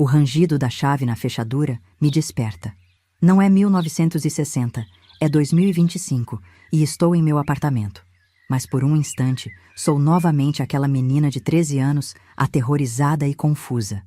O rangido da chave na fechadura me desperta. Não é 1960, é 2025 e estou em meu apartamento. Mas por um instante, sou novamente aquela menina de 13 anos, aterrorizada e confusa.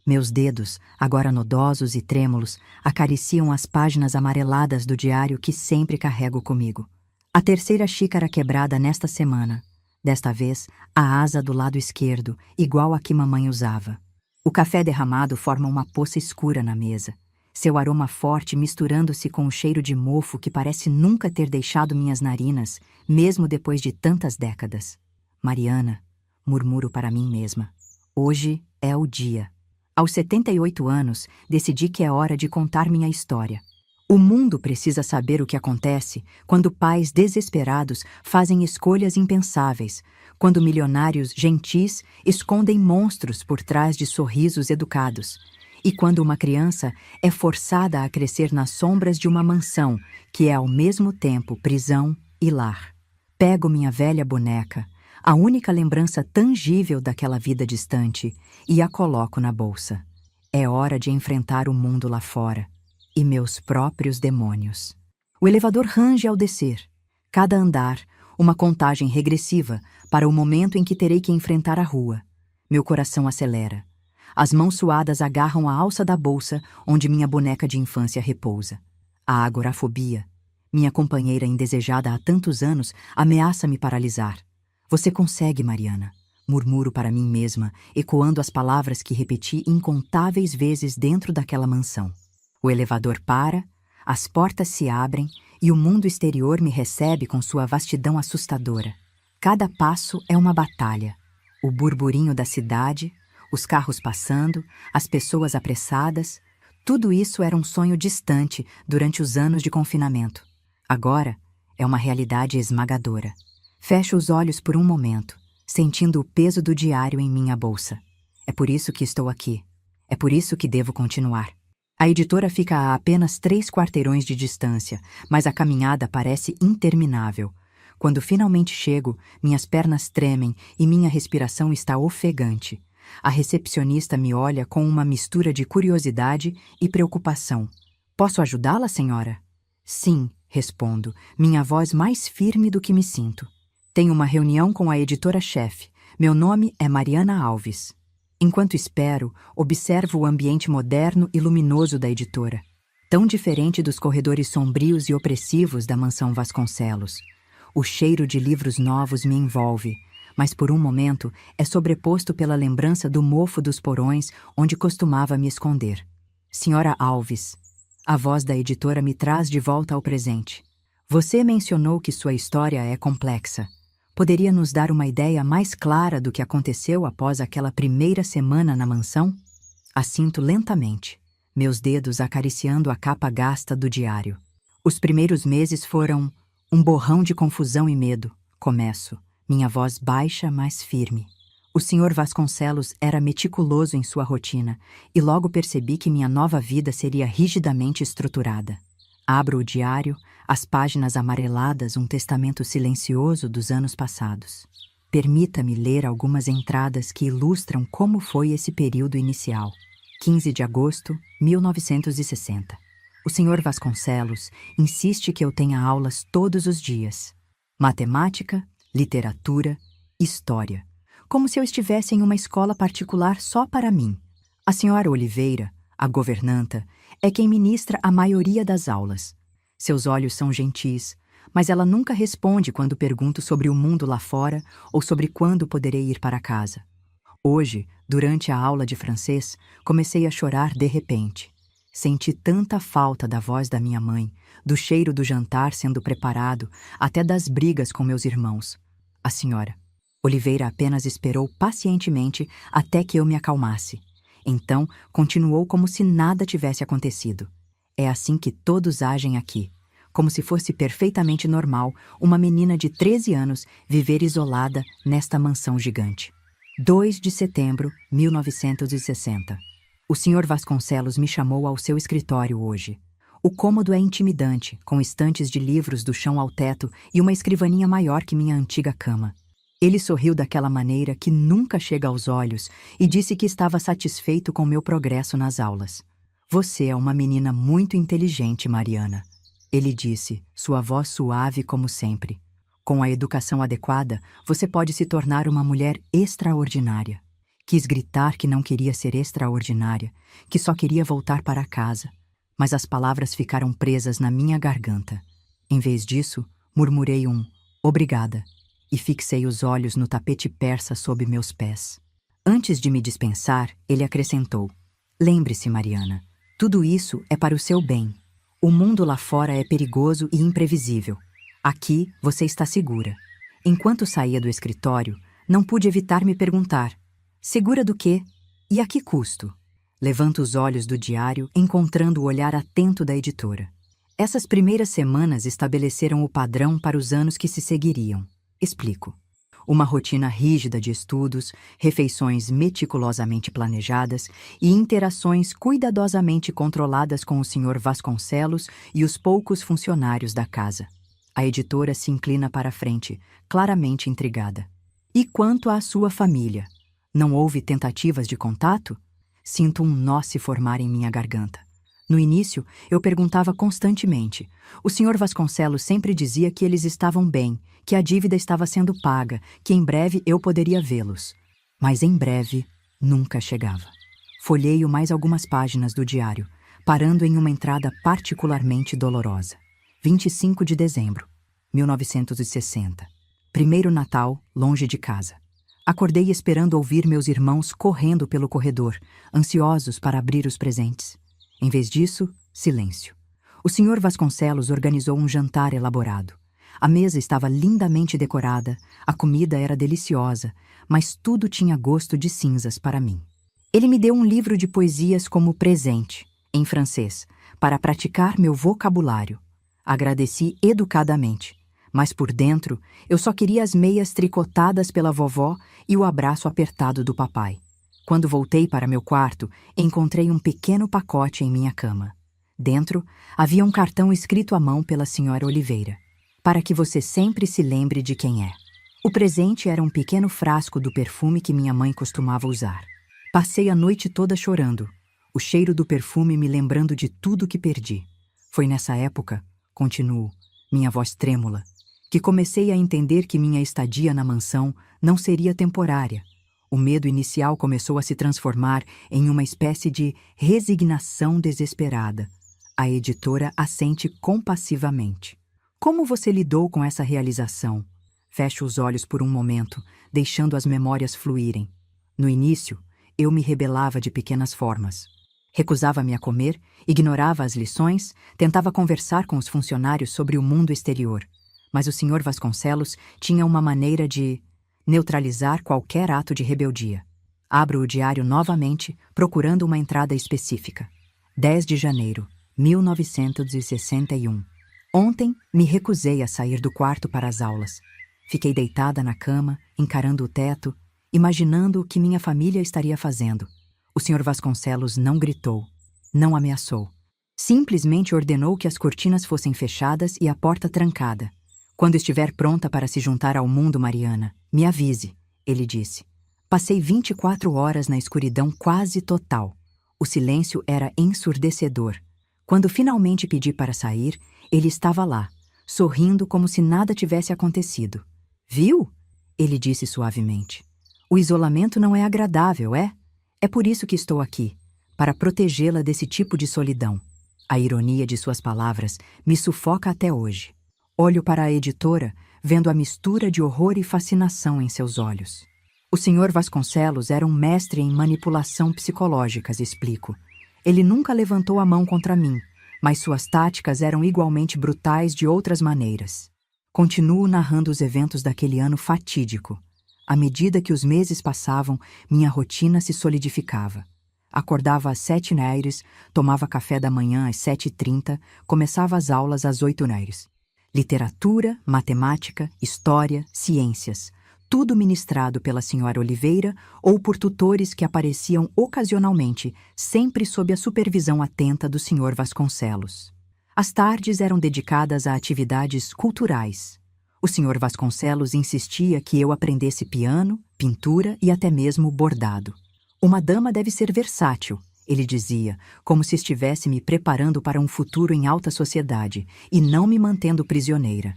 Meus dedos, agora nodosos e trêmulos, acariciam as páginas amareladas do diário que sempre carrego comigo. A terceira xícara quebrada nesta semana. Desta vez, a asa do lado esquerdo, igual a que mamãe usava. O café derramado forma uma poça escura na mesa. Seu aroma forte misturando-se com o cheiro de mofo que parece nunca ter deixado minhas narinas, mesmo depois de tantas décadas. Mariana, murmuro para mim mesma. Hoje é o dia. Aos 78 anos, decidi que é hora de contar minha história. O mundo precisa saber o que acontece quando pais desesperados fazem escolhas impensáveis, quando milionários gentis escondem monstros por trás de sorrisos educados, e quando uma criança é forçada a crescer nas sombras de uma mansão que é ao mesmo tempo prisão e lar. Pego minha velha boneca, a única lembrança tangível daquela vida distante, e a coloco na bolsa. É hora de enfrentar o mundo lá fora e meus próprios demônios. O elevador range ao descer. Cada andar, uma contagem regressiva para o momento em que terei que enfrentar a rua. Meu coração acelera. As mãos suadas agarram a alça da bolsa onde minha boneca de infância repousa. A agorafobia, minha companheira indesejada há tantos anos, ameaça me paralisar. Você consegue, Mariana, murmuro para mim mesma, ecoando as palavras que repeti incontáveis vezes dentro daquela mansão. O elevador para, as portas se abrem e o mundo exterior me recebe com sua vastidão assustadora. Cada passo é uma batalha. O burburinho da cidade, os carros passando, as pessoas apressadas, tudo isso era um sonho distante durante os anos de confinamento. Agora é uma realidade esmagadora. Fecho os olhos por um momento, sentindo o peso do diário em minha bolsa. É por isso que estou aqui. É por isso que devo continuar. A editora fica a apenas 3 quarteirões de distância, mas a caminhada parece interminável. Quando finalmente chego, minhas pernas tremem e minha respiração está ofegante. A recepcionista me olha com uma mistura de curiosidade e preocupação. Posso ajudá-la, senhora? Sim, respondo, minha voz mais firme do que me sinto. Tenho uma reunião com a editora-chefe. Meu nome é Mariana Alves. Enquanto espero, observo o ambiente moderno e luminoso da editora, tão diferente dos corredores sombrios e opressivos da mansão Vasconcelos. O cheiro de livros novos me envolve, mas por um momento é sobreposto pela lembrança do mofo dos porões onde costumava me esconder. Senhora Alves, a voz da editora me traz de volta ao presente. Você mencionou que sua história é complexa. Poderia nos dar uma ideia mais clara do que aconteceu após aquela primeira semana na mansão? Assinto lentamente, meus dedos acariciando a capa gasta do diário. Os primeiros meses foram um borrão de confusão e medo. Começo, minha voz baixa, mas firme. O Sr. Vasconcelos era meticuloso em sua rotina e logo percebi que minha nova vida seria rigidamente estruturada. Abro o diário, as páginas amareladas, um testamento silencioso dos anos passados. Permita-me ler algumas entradas que ilustram como foi esse período inicial. 15 de agosto, 1960. O Sr. Vasconcelos insiste que eu tenha aulas todos os dias. Matemática, literatura, história. Como se eu estivesse em uma escola particular só para mim. A senhora Oliveira, a governanta, é quem ministra a maioria das aulas. Seus olhos são gentis, mas ela nunca responde quando pergunto sobre o mundo lá fora ou sobre quando poderei ir para casa. Hoje, durante a aula de francês, comecei a chorar de repente. Senti tanta falta da voz da minha mãe, do cheiro do jantar sendo preparado, até das brigas com meus irmãos. A senhora Oliveira apenas esperou pacientemente até que eu me acalmasse. Então, continuou como se nada tivesse acontecido. É assim que todos agem aqui, como se fosse perfeitamente normal uma menina de 13 anos viver isolada nesta mansão gigante. 2 de setembro, 1960. O Sr. Vasconcelos me chamou ao seu escritório hoje. O cômodo é intimidante, com estantes de livros do chão ao teto e uma escrivaninha maior que minha antiga cama. Ele sorriu daquela maneira que nunca chega aos olhos e disse que estava satisfeito com meu progresso nas aulas. Você é uma menina muito inteligente, Mariana. Ele disse, sua voz suave como sempre. Com a educação adequada, você pode se tornar uma mulher extraordinária. Quis gritar que não queria ser extraordinária, que só queria voltar para casa. Mas as palavras ficaram presas na minha garganta. Em vez disso, murmurei um obrigada e fixei os olhos no tapete persa sob meus pés. Antes de me dispensar, ele acrescentou: lembre-se, Mariana, tudo isso é para o seu bem. O mundo lá fora é perigoso e imprevisível. Aqui você está segura. Enquanto saía do escritório, não pude evitar me perguntar: segura do quê? E a que custo? Levanto os olhos do diário, encontrando o olhar atento da editora. Essas primeiras semanas estabeleceram o padrão para os anos que se seguiriam. Explico. Uma rotina rígida de estudos, refeições meticulosamente planejadas e interações cuidadosamente controladas com o Sr. Vasconcelos e os poucos funcionários da casa. A editora se inclina para a frente, claramente intrigada. E quanto à sua família? Não houve tentativas de contato? Sinto um nó se formar em minha garganta. No início, eu perguntava constantemente. O Sr. Vasconcelos sempre dizia que eles estavam bem, que a dívida estava sendo paga, que em breve eu poderia vê-los. Mas em breve nunca chegava. Folheio mais algumas páginas do diário, parando em uma entrada particularmente dolorosa. 25 de dezembro, 1960. Primeiro Natal, longe de casa. Acordei esperando ouvir meus irmãos correndo pelo corredor, ansiosos para abrir os presentes. Em vez disso, silêncio. O Sr. Vasconcelos organizou um jantar elaborado. A mesa estava lindamente decorada, a comida era deliciosa, mas tudo tinha gosto de cinzas para mim. Ele me deu um livro de poesias como presente, em francês, para praticar meu vocabulário. Agradeci educadamente, mas por dentro eu só queria as meias tricotadas pela vovó e o abraço apertado do papai. Quando voltei para meu quarto, encontrei um pequeno pacote em minha cama. Dentro havia um cartão escrito à mão pela Sra. Oliveira. Para que você sempre se lembre de quem é. O presente era um pequeno frasco do perfume que minha mãe costumava usar. Passei a noite toda chorando, o cheiro do perfume me lembrando de tudo que perdi. Foi nessa época, continuo, minha voz trêmula, que comecei a entender que minha estadia na mansão não seria temporária. O medo inicial começou a se transformar em uma espécie de resignação desesperada. A editora assente compassivamente. Como você lidou com essa realização? Fecho os olhos por um momento, deixando as memórias fluírem. No início, eu me rebelava de pequenas formas. Recusava-me a comer, ignorava as lições, tentava conversar com os funcionários sobre o mundo exterior. Mas o Sr. Vasconcelos tinha uma maneira de neutralizar qualquer ato de rebeldia. Abro o diário novamente, procurando uma entrada específica. 10 de janeiro, 1961. Ontem, me recusei a sair do quarto para as aulas. Fiquei deitada na cama, encarando o teto, imaginando o que minha família estaria fazendo. O Sr. Vasconcelos não gritou, não ameaçou. Simplesmente ordenou que as cortinas fossem fechadas e a porta trancada. Quando estiver pronta para se juntar ao mundo, Mariana, me avise, ele disse. Passei 24 horas na escuridão quase total. O silêncio era ensurdecedor. Quando finalmente pedi para sair, ele estava lá, sorrindo como se nada tivesse acontecido. Viu? Ele disse suavemente. O isolamento não é agradável, é? É por isso que estou aqui, para protegê-la desse tipo de solidão. A ironia de suas palavras me sufoca até hoje. Olho para a editora, vendo a mistura de horror e fascinação em seus olhos. O Sr. Vasconcelos era um mestre em manipulação psicológica, explico. Ele nunca levantou a mão contra mim, mas suas táticas eram igualmente brutais de outras maneiras. Continuo narrando os eventos daquele ano fatídico. À medida que os meses passavam, minha rotina se solidificava. Acordava às 7h, tomava café da manhã às 7h30, começava as aulas às 8h. Literatura, matemática, história, ciências, tudo ministrado pela Sra. Oliveira ou por tutores que apareciam ocasionalmente, sempre sob a supervisão atenta do Sr. Vasconcelos. As tardes eram dedicadas a atividades culturais. O Sr. Vasconcelos insistia que eu aprendesse piano, pintura e até mesmo bordado. Uma dama deve ser versátil, ele dizia, como se estivesse me preparando para um futuro em alta sociedade e não me mantendo prisioneira.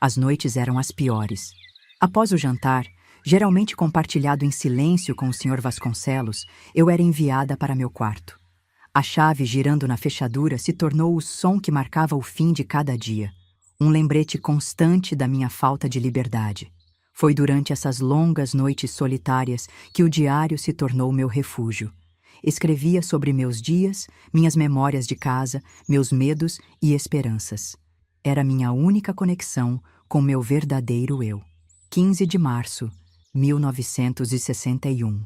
As noites eram as piores. Após o jantar, geralmente compartilhado em silêncio com o Sr. Vasconcelos, eu era enviada para meu quarto. A chave girando na fechadura se tornou o som que marcava o fim de cada dia. Um lembrete constante da minha falta de liberdade. Foi durante essas longas noites solitárias que o diário se tornou meu refúgio. Escrevia sobre meus dias, minhas memórias de casa, meus medos e esperanças. Era minha única conexão com meu verdadeiro eu. 15 de março, 1961.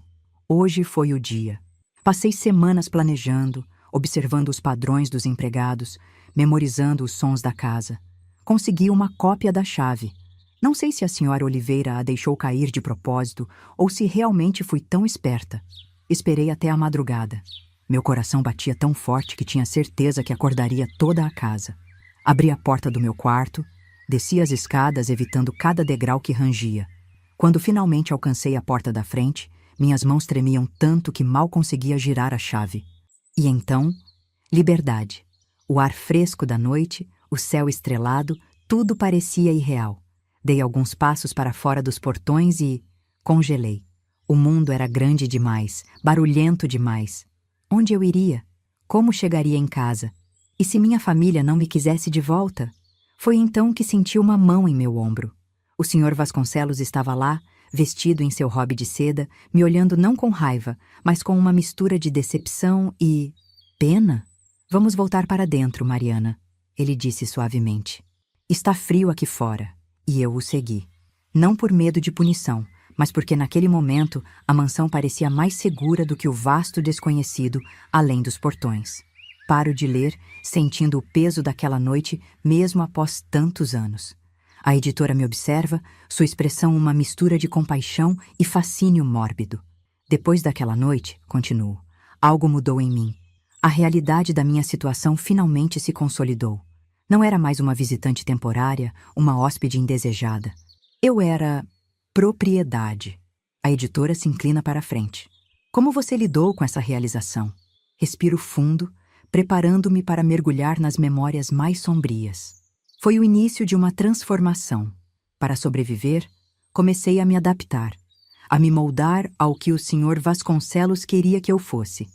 Hoje foi o dia. Passei semanas planejando, observando os padrões dos empregados, memorizando os sons da casa. Consegui uma cópia da chave. Não sei se a senhora Oliveira a deixou cair de propósito ou se realmente fui tão esperta. Esperei até a madrugada. Meu coração batia tão forte que tinha certeza que acordaria toda a casa. Abri a porta do meu quarto, desci as escadas evitando cada degrau que rangia. Quando finalmente alcancei a porta da frente, minhas mãos tremiam tanto que mal conseguia girar a chave. E então, liberdade. O ar fresco da noite, o céu estrelado, tudo parecia irreal. Dei alguns passos para fora dos portões e congelei. O mundo era grande demais, barulhento demais. Onde eu iria? Como chegaria em casa? E se minha família não me quisesse de volta? Foi então que senti uma mão em meu ombro. O Sr. Vasconcelos estava lá, vestido em seu robe de seda, me olhando não com raiva, mas com uma mistura de decepção e pena. Vamos voltar para dentro, Mariana, ele disse suavemente. Está frio aqui fora, e eu o segui. Não por medo de punição, mas porque naquele momento a mansão parecia mais segura do que o vasto desconhecido além dos portões. Paro de ler, sentindo o peso daquela noite mesmo após tantos anos. A editora me observa, sua expressão uma mistura de compaixão e fascínio mórbido. Depois daquela noite, continuo, algo mudou em mim. A realidade da minha situação finalmente se consolidou. Não era mais uma visitante temporária, uma hóspede indesejada. Eu era propriedade. A editora se inclina para a frente. Como você lidou com essa realização? Respiro fundo, preparando-me para mergulhar nas memórias mais sombrias. Foi o início de uma transformação. Para sobreviver, comecei a me adaptar, a me moldar ao que o Sr. Vasconcelos queria que eu fosse.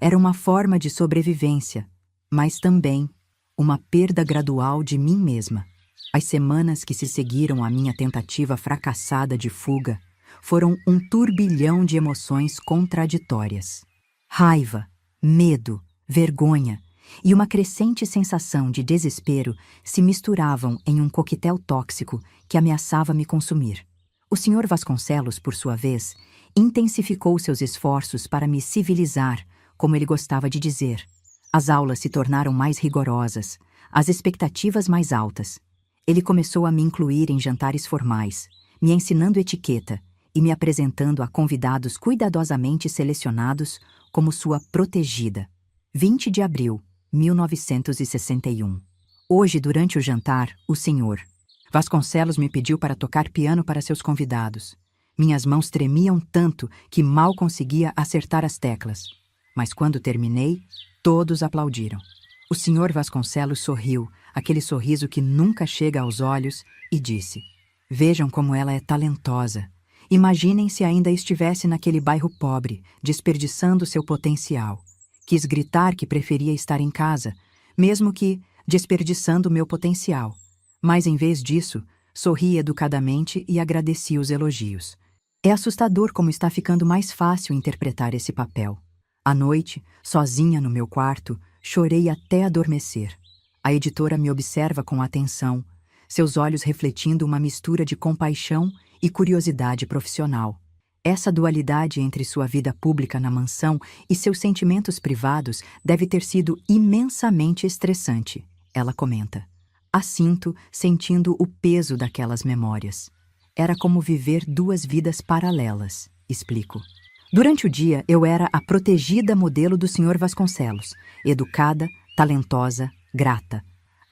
Era uma forma de sobrevivência, mas também uma perda gradual de mim mesma. As semanas que se seguiram à minha tentativa fracassada de fuga foram um turbilhão de emoções contraditórias. Raiva, medo, vergonha e uma crescente sensação de desespero se misturavam em um coquetel tóxico que ameaçava me consumir. O Sr. Vasconcelos, por sua vez, intensificou seus esforços para me civilizar, como ele gostava de dizer. As aulas se tornaram mais rigorosas, as expectativas mais altas. Ele começou a me incluir em jantares formais, me ensinando etiqueta e me apresentando a convidados cuidadosamente selecionados como sua protegida. 20 de abril, 1961. Hoje, durante o jantar, o Sr. Vasconcelos me pediu para tocar piano para seus convidados. Minhas mãos tremiam tanto que mal conseguia acertar as teclas. Mas quando terminei, todos aplaudiram. O Sr. Vasconcelos sorriu, aquele sorriso que nunca chega aos olhos, e disse: "Vejam como ela é talentosa. Imaginem se ainda estivesse naquele bairro pobre, desperdiçando seu potencial. Quis gritar que preferia estar em casa, mesmo que desperdiçando meu potencial. Mas, em vez disso, sorri educadamente e agradeci os elogios. É assustador como está ficando mais fácil interpretar esse papel. À noite, sozinha no meu quarto, chorei até adormecer. A editora me observa com atenção, seus olhos refletindo uma mistura de compaixão e curiosidade profissional. Essa dualidade entre sua vida pública na mansão e seus sentimentos privados deve ter sido imensamente estressante, ela comenta. Assinto, sentindo o peso daquelas memórias. Era como viver duas vidas paralelas, explico. Durante o dia, eu era a protegida modelo do Sr. Vasconcelos, educada, talentosa, grata.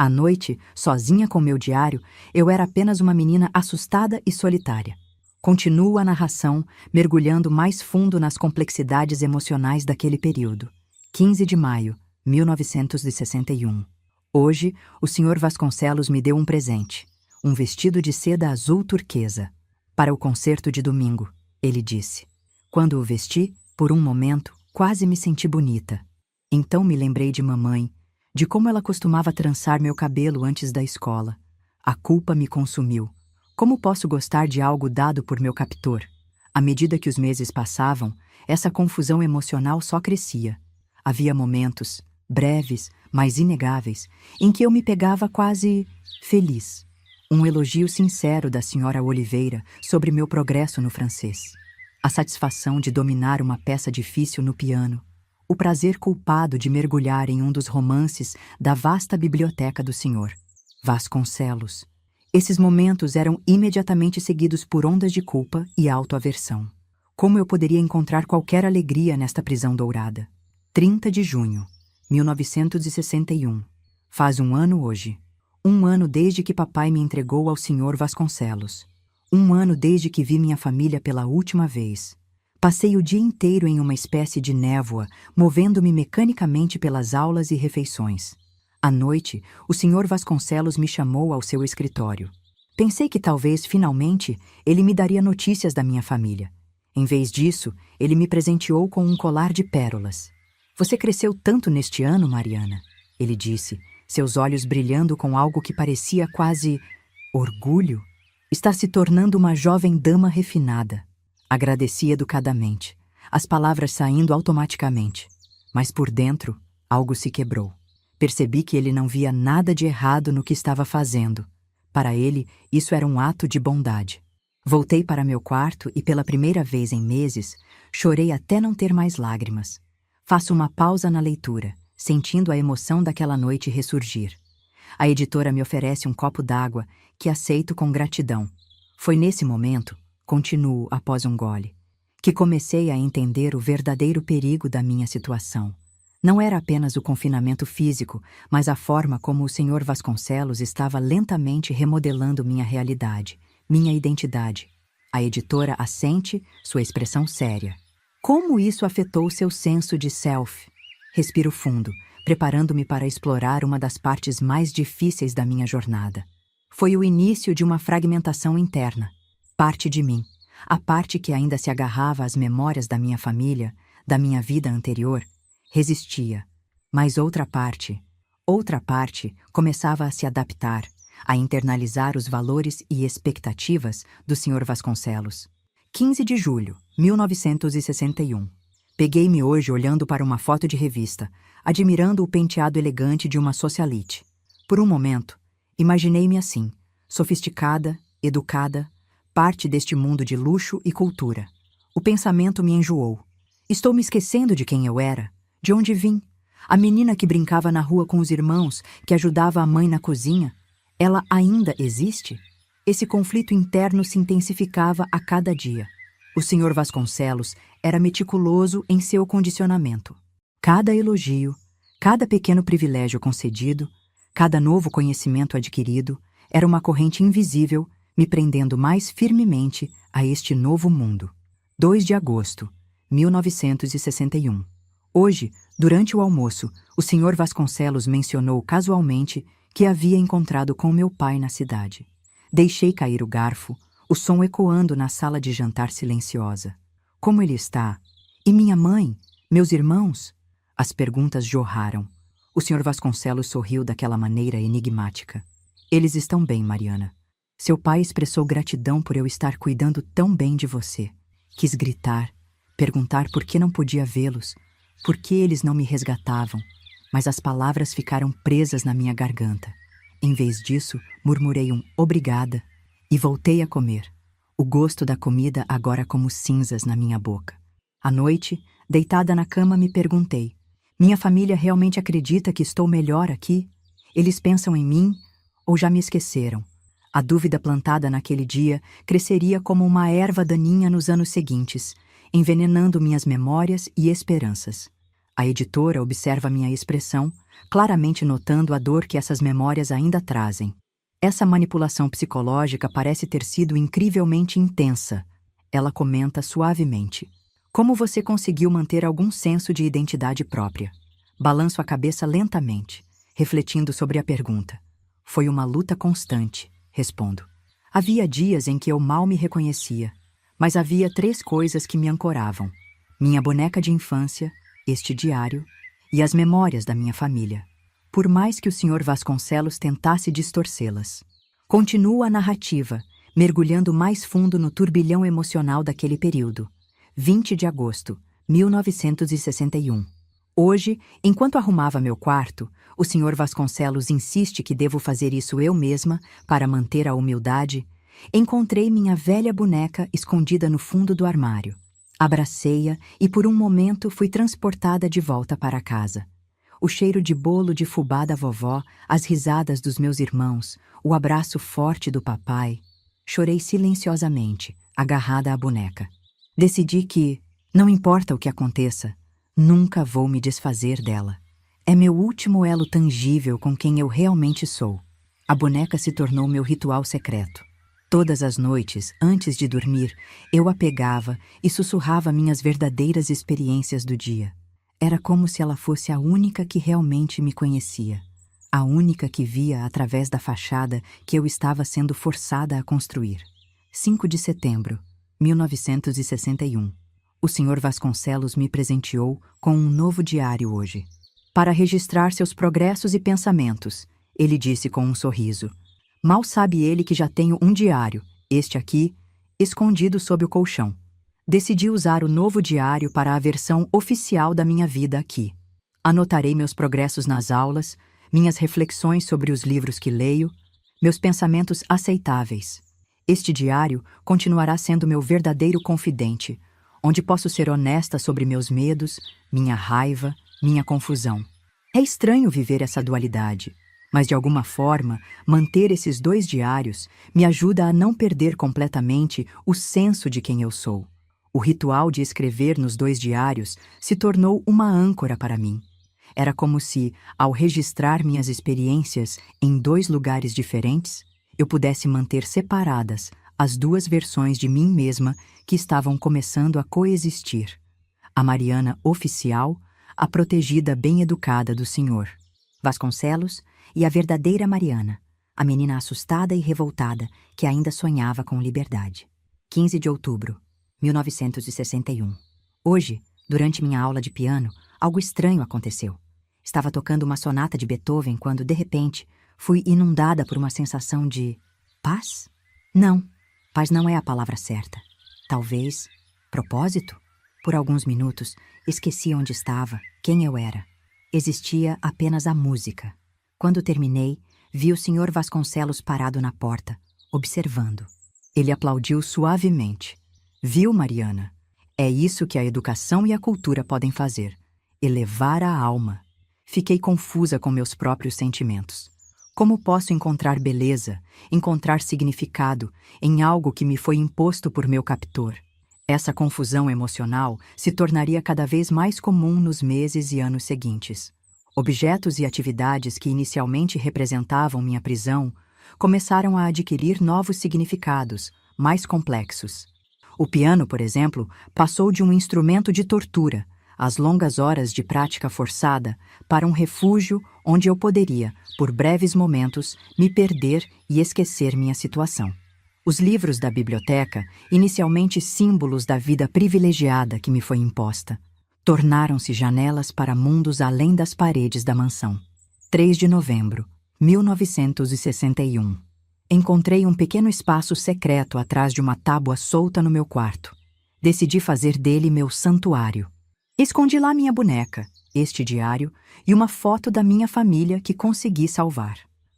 À noite, sozinha com meu diário, eu era apenas uma menina assustada e solitária. Continuo a narração, mergulhando mais fundo nas complexidades emocionais daquele período. 15 de maio, 1961. Hoje, o Sr. Vasconcelos me deu um presente. Um vestido de seda azul turquesa. Para o concerto de domingo, ele disse. Quando o vesti, por um momento, quase me senti bonita. Então me lembrei de mamãe, de como ela costumava trançar meu cabelo antes da escola. A culpa me consumiu. Como posso gostar de algo dado por meu captor? À medida que os meses passavam, essa confusão emocional só crescia. Havia momentos, breves, mas inegáveis, em que eu me pegava quase feliz. Um elogio sincero da senhora Oliveira sobre meu progresso no francês. A satisfação de dominar uma peça difícil no piano. O prazer culpado de mergulhar em um dos romances da vasta biblioteca do senhor Vasconcelos. Esses momentos eram imediatamente seguidos por ondas de culpa e autoaversão. Como eu poderia encontrar qualquer alegria nesta prisão dourada? 30 de junho, 1961. Faz um ano hoje. Um ano desde que papai me entregou ao senhor Vasconcelos. Um ano desde que vi minha família pela última vez. Passei o dia inteiro em uma espécie de névoa, movendo-me mecanicamente pelas aulas e refeições. À noite, o senhor Vasconcelos me chamou ao seu escritório. Pensei que talvez, finalmente, ele me daria notícias da minha família. Em vez disso, ele me presenteou com um colar de pérolas. Você cresceu tanto neste ano, Mariana, ele disse, seus olhos brilhando com algo que parecia quase orgulho. Está se tornando uma jovem dama refinada. Agradeci educadamente, as palavras saindo automaticamente. Mas por dentro, algo se quebrou. Percebi que ele não via nada de errado no que estava fazendo. Para ele, isso era um ato de bondade. Voltei para meu quarto e, pela primeira vez em meses, chorei até não ter mais lágrimas. Faço uma pausa na leitura, sentindo a emoção daquela noite ressurgir. A editora me oferece um copo d'água, que aceito com gratidão. Foi nesse momento, continuo após um gole, que comecei a entender o verdadeiro perigo da minha situação. Não era apenas o confinamento físico, mas a forma como o senhor Vasconcelos estava lentamente remodelando minha realidade, minha identidade. A editora assente, sua expressão séria. Como isso afetou seu senso de self? Respiro fundo, preparando-me para explorar uma das partes mais difíceis da minha jornada. Foi o início de uma fragmentação interna. Parte de mim, a parte que ainda se agarrava às memórias da minha família, da minha vida anterior, resistia, mas outra parte começava a se adaptar, a internalizar os valores e expectativas do Sr. Vasconcelos. 15 de julho, 1961. Peguei-me hoje olhando para uma foto de revista, admirando o penteado elegante de uma socialite. Por um momento, imaginei-me assim, sofisticada, educada, parte deste mundo de luxo e cultura. O pensamento me enjoou. Estou me esquecendo de quem eu era. De onde vim? A menina que brincava na rua com os irmãos, que ajudava a mãe na cozinha, ela ainda existe? Esse conflito interno se intensificava a cada dia. O Sr. Vasconcelos era meticuloso em seu condicionamento. Cada elogio, cada pequeno privilégio concedido, cada novo conhecimento adquirido, era uma corrente invisível me prendendo mais firmemente a este novo mundo. 2 de agosto, 1961. Hoje, durante o almoço, o Sr. Vasconcelos mencionou casualmente que havia encontrado com meu pai na cidade. Deixei cair o garfo, o som ecoando na sala de jantar silenciosa. Como ele está? E minha mãe? Meus irmãos? As perguntas jorraram. O Sr. Vasconcelos sorriu daquela maneira enigmática. Eles estão bem, Mariana. Seu pai expressou gratidão por eu estar cuidando tão bem de você. Quis gritar, perguntar por que não podia vê-los, por que eles não me resgatavam, mas as palavras ficaram presas na minha garganta. Em vez disso, murmurei um obrigada e voltei a comer. O gosto da comida agora como cinzas na minha boca. À noite, deitada na cama, me perguntei: minha família realmente acredita que estou melhor aqui? Eles pensam em mim ou já me esqueceram? A dúvida plantada naquele dia cresceria como uma erva daninha nos anos seguintes, envenenando minhas memórias e esperanças. A editora observa minha expressão, claramente notando a dor que essas memórias ainda trazem. Essa manipulação psicológica parece ter sido incrivelmente intensa. Ela comenta suavemente. Como você conseguiu manter algum senso de identidade própria? Balanço a cabeça lentamente, refletindo sobre a pergunta. Foi uma luta constante, respondo. Havia dias em que eu mal me reconhecia, mas havia 3 coisas que me ancoravam. Minha boneca de infância, este diário e as memórias da minha família. Por mais que o Sr. Vasconcelos tentasse distorcê-las. Continua a narrativa, mergulhando mais fundo no turbilhão emocional daquele período. 20 de agosto, 1961. Hoje, enquanto arrumava meu quarto, o Sr. Vasconcelos insiste que devo fazer isso eu mesma para manter a humildade. Encontrei minha velha boneca escondida no fundo do armário. Abracei-a e por um momento fui transportada de volta para casa. O cheiro de bolo de fubá da vovó, as risadas dos meus irmãos, o abraço forte do papai. Chorei silenciosamente, agarrada à boneca. Decidi que, não importa o que aconteça, nunca vou me desfazer dela. É meu último elo tangível com quem eu realmente sou. A boneca se tornou meu ritual secreto. Todas as noites, antes de dormir, eu a pegava e sussurrava minhas verdadeiras experiências do dia. Era como se ela fosse a única que realmente me conhecia. A única que via através da fachada que eu estava sendo forçada a construir. 5 de setembro, 1961. O Sr. Vasconcelos me presenteou com um novo diário hoje. Para registrar seus progressos e pensamentos, ele disse com um sorriso. Mal sabe ele que já tenho um diário, este aqui, escondido sob o colchão. Decidi usar o novo diário para a versão oficial da minha vida aqui. Anotarei meus progressos nas aulas, minhas reflexões sobre os livros que leio, meus pensamentos aceitáveis. Este diário continuará sendo meu verdadeiro confidente, onde posso ser honesta sobre meus medos, minha raiva, minha confusão. É estranho viver essa dualidade, mas de alguma forma, manter esses 2 diários me ajuda a não perder completamente o senso de quem eu sou. O ritual de escrever nos 2 diários se tornou uma âncora para mim. Era como se, ao registrar minhas experiências em 2 lugares diferentes, eu pudesse manter separadas as 2 versões de mim mesma que estavam começando a coexistir. A Mariana oficial, a protegida bem-educada do Senhor Vasconcelos e a verdadeira Mariana, a menina assustada e revoltada que ainda sonhava com liberdade. 15 de outubro, 1961. Hoje, durante minha aula de piano, algo estranho aconteceu. Estava tocando uma sonata de Beethoven quando, de repente, fui inundada por uma sensação de paz? Não, paz não é a palavra certa. Talvez propósito? Por alguns minutos, esqueci onde estava, quem eu era. Existia apenas a música. Quando terminei, vi o Sr. Vasconcelos parado na porta, observando. Ele aplaudiu suavemente. Viu, Mariana? É isso que a educação e a cultura podem fazer. Elevar a alma. Fiquei confusa com meus próprios sentimentos. Como posso encontrar beleza, encontrar significado em algo que me foi imposto por meu captor? Essa confusão emocional se tornaria cada vez mais comum nos meses e anos seguintes. Objetos e atividades que inicialmente representavam minha prisão começaram a adquirir novos significados, mais complexos. O piano, por exemplo, passou de um instrumento de tortura, às longas horas de prática forçada, para um refúgio onde eu poderia, por breves momentos, me perder e esquecer minha situação. Os livros da biblioteca, inicialmente símbolos da vida privilegiada que me foi imposta, tornaram-se janelas para mundos além das paredes da mansão. 3 de novembro, 1961. Encontrei um pequeno espaço secreto atrás de uma tábua solta no meu quarto. Decidi fazer dele meu santuário. Escondi lá minha boneca, este diário e uma foto da minha família que consegui salvar.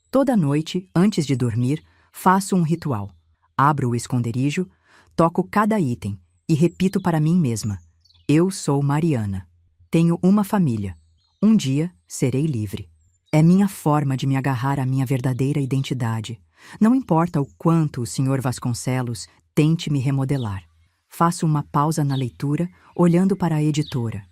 Toda noite, antes de dormir, faço um ritual. Abro o esconderijo, toco cada item e repito para mim mesma. Eu sou Mariana. Tenho uma família. Um dia serei livre. É minha forma de me agarrar à minha verdadeira identidade. Não importa o quanto o Sr. Vasconcelos tente me remodelar. Faço uma pausa na leitura, olhando para a editora.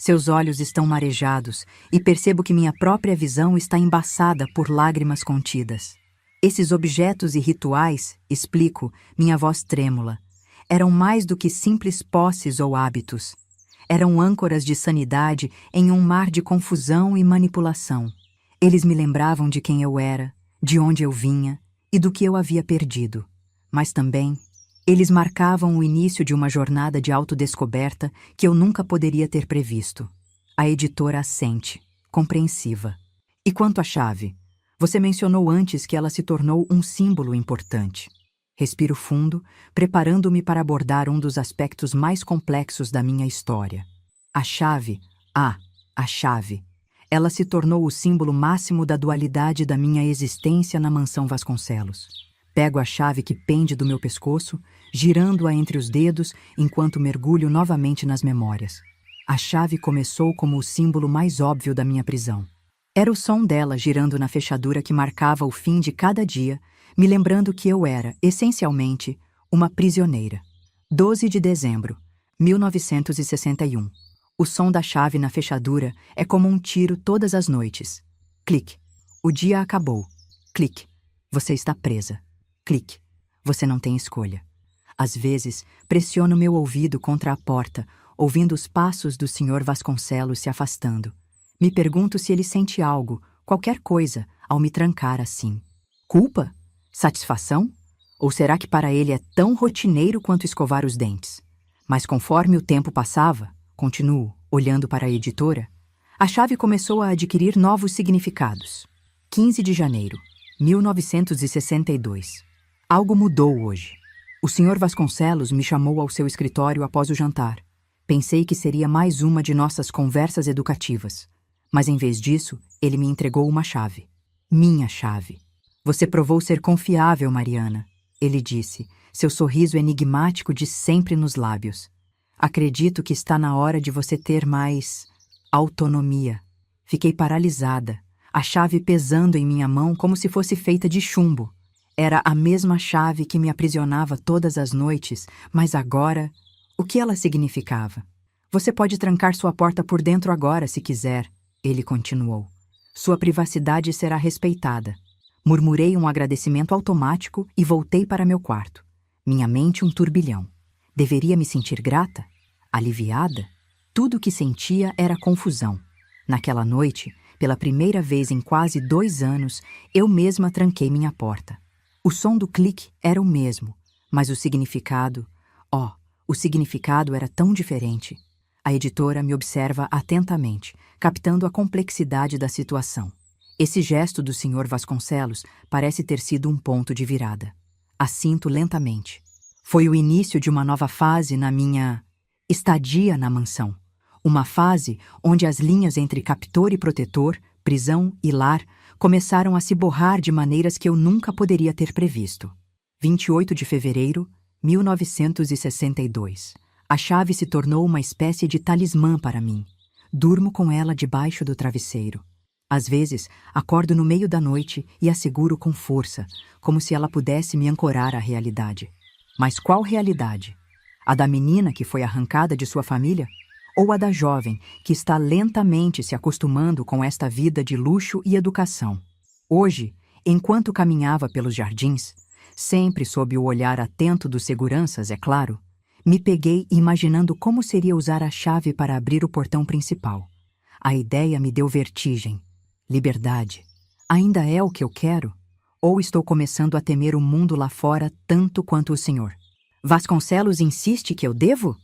Seus olhos estão marejados e percebo que minha própria visão está embaçada por lágrimas contidas. Esses objetos e rituais, explico, minha voz trêmula, eram mais do que simples posses ou hábitos. Eram âncoras de sanidade em um mar de confusão e manipulação. Eles me lembravam de quem eu era, de onde eu vinha e do que eu havia perdido. Mas também, eles marcavam o início de uma jornada de autodescoberta que eu nunca poderia ter previsto. A editora assente, compreensiva. E quanto à chave? Você mencionou antes que ela se tornou um símbolo importante. Respiro fundo, preparando-me para abordar um dos aspectos mais complexos da minha história. A chave, a chave. Ela se tornou o símbolo máximo da dualidade da minha existência na mansão Vasconcelos. Pego a chave que pende do meu pescoço, girando-a entre os dedos enquanto mergulho novamente nas memórias. A chave começou como o símbolo mais óbvio da minha prisão. Era o som dela girando na fechadura que marcava o fim de cada dia, me lembrando que eu era, essencialmente, uma prisioneira. 12 de dezembro, 1961. O som da chave na fechadura é como um tiro todas as noites. Clique. O dia acabou. Clique. Você está presa. Clique. Você não tem escolha. Às vezes, pressiono meu ouvido contra a porta, ouvindo os passos do Sr. Vasconcelos se afastando. Me pergunto se ele sente algo, qualquer coisa, ao me trancar assim. Culpa? Satisfação? Ou será que para ele é tão rotineiro quanto escovar os dentes? Mas conforme o tempo passava, continuo, olhando para a editora, a chave começou a adquirir novos significados. 15 de janeiro, 1962. Algo mudou hoje. O Sr. Vasconcelos me chamou ao seu escritório após o jantar. Pensei que seria mais uma de nossas conversas educativas. Mas em vez disso, ele me entregou uma chave. Minha chave. Você provou ser confiável, Mariana, ele disse, seu sorriso enigmático de sempre nos lábios. Acredito que está na hora de você ter mais autonomia. Fiquei paralisada, a chave pesando em minha mão como se fosse feita de chumbo. Era a mesma chave que me aprisionava todas as noites, mas agora, o que ela significava? Você pode trancar sua porta por dentro agora, se quiser, ele continuou. Sua privacidade será respeitada. Murmurei um agradecimento automático e voltei para meu quarto. Minha mente um turbilhão. Deveria me sentir grata? Aliviada? Tudo o que sentia era confusão. Naquela noite, pela primeira vez em quase 2 anos, eu mesma tranquei minha porta. O som do clique era o mesmo, mas o significado era tão diferente. A editora me observa atentamente, captando a complexidade da situação. Esse gesto do Sr. Vasconcelos parece ter sido um ponto de virada. Assinto lentamente. Foi o início de uma nova fase na minha estadia na mansão. Uma fase onde as linhas entre captor e protetor, prisão e lar, começaram a se borrar de maneiras que eu nunca poderia ter previsto. 28 de fevereiro, 1962. A chave se tornou uma espécie de talismã para mim. Durmo com ela debaixo do travesseiro. Às vezes, acordo no meio da noite e a seguro com força, como se ela pudesse me ancorar à realidade. Mas qual realidade? A da menina que foi arrancada de sua família? Ou a da jovem que está lentamente se acostumando com esta vida de luxo e educação? Hoje, enquanto caminhava pelos jardins, sempre sob o olhar atento dos seguranças, é claro, me peguei imaginando como seria usar a chave para abrir o portão principal. A ideia me deu vertigem. Liberdade. Ainda é o que eu quero? Ou estou começando a temer o mundo lá fora tanto quanto o senhor? Vasconcelos insiste que eu devo?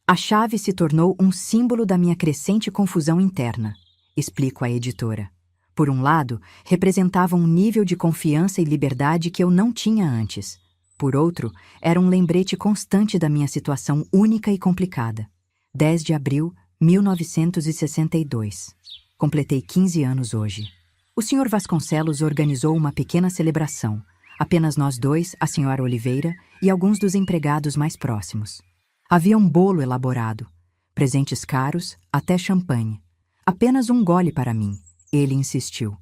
A chave se tornou um símbolo da minha crescente confusão interna, explico à editora. Por um lado, representava um nível de confiança e liberdade que eu não tinha antes. Por outro, era um lembrete constante da minha situação única e complicada. 10 de abril, 1962. Completei 15 anos hoje. O Sr. Vasconcelos organizou uma pequena celebração. Apenas nós dois, a Sra. Oliveira e alguns dos empregados mais próximos. Havia um bolo elaborado, presentes caros, até champanhe. Apenas um gole para mim, ele insistiu.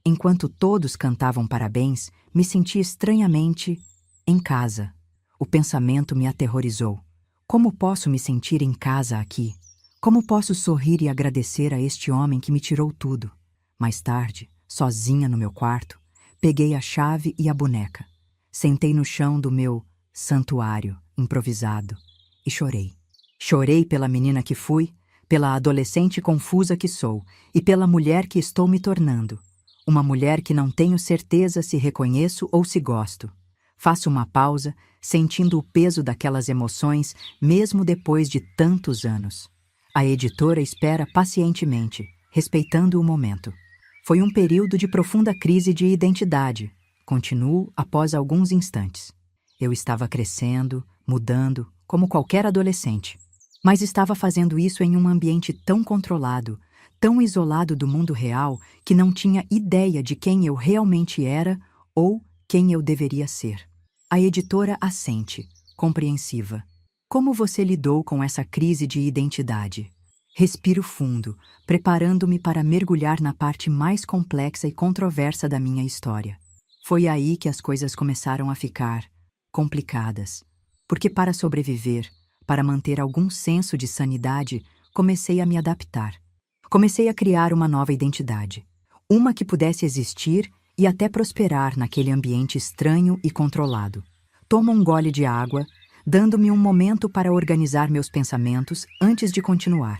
Enquanto todos cantavam parabéns, me senti estranhamente em casa. O pensamento me aterrorizou. Como posso me sentir em casa aqui? Como posso sorrir e agradecer a este homem que me tirou tudo? Mais tarde, sozinha no meu quarto, peguei a chave e a boneca. Sentei no chão do meu santuário improvisado e chorei. Chorei pela menina que fui, pela adolescente confusa que sou e pela mulher que estou me tornando. Uma mulher que não tenho certeza se reconheço ou se gosto. Faço uma pausa, sentindo o peso daquelas emoções, mesmo depois de tantos anos. A editora espera pacientemente, respeitando o momento. Foi um período de profunda crise de identidade. Continuo após alguns instantes. Eu estava crescendo, mudando, como qualquer adolescente. Mas estava fazendo isso em um ambiente tão controlado, tão isolado do mundo real, que não tinha ideia de quem eu realmente era ou quem eu deveria ser. A editora assente, compreensiva. Como você lidou com essa crise de identidade? Respiro fundo, preparando-me para mergulhar na parte mais complexa e controversa da minha história. Foi aí que as coisas começaram a ficar complicadas. Porque para sobreviver, para manter algum senso de sanidade, comecei a me adaptar. Comecei a criar uma nova identidade. Uma que pudesse existir e até prosperar naquele ambiente estranho e controlado. Tomo um gole de água, dando-me um momento para organizar meus pensamentos antes de continuar.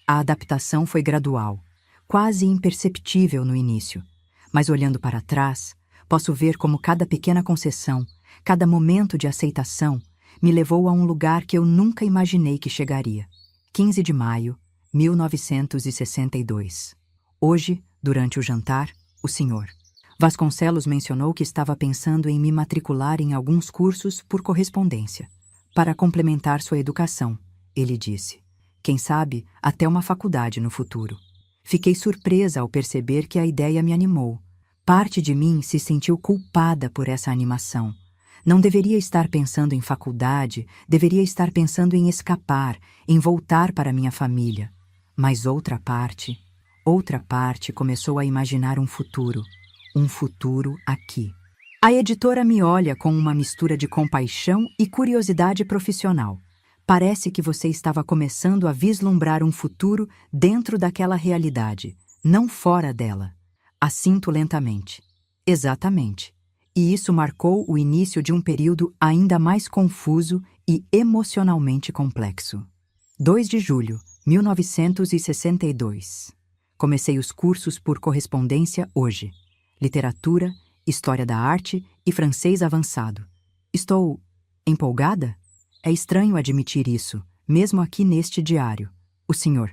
A adaptação foi gradual, quase imperceptível no início. Mas olhando para trás, posso ver como cada pequena concessão, cada momento de aceitação, me levou a um lugar que eu nunca imaginei que chegaria. 15 de maio, 1962. Hoje, durante o jantar, o Sr. Vasconcelos mencionou que estava pensando em me matricular em alguns cursos por correspondência, para complementar sua educação, ele disse. Quem sabe, até uma faculdade no futuro. Fiquei surpresa ao perceber que a ideia me animou. Parte de mim se sentiu culpada por essa animação. Não deveria estar pensando em faculdade, deveria estar pensando em escapar, em voltar para minha família. Mas outra parte começou a imaginar um futuro aqui. A editora me olha com uma mistura de compaixão e curiosidade profissional. Parece que você estava começando a vislumbrar um futuro dentro daquela realidade, não fora dela. Assinto lentamente. Exatamente. E isso marcou o início de um período ainda mais confuso e emocionalmente complexo. 2 de julho, 1962. Comecei os cursos por correspondência hoje. Literatura, História da Arte e Francês Avançado. Estou empolgada? É estranho admitir isso, mesmo aqui neste diário. O Sr.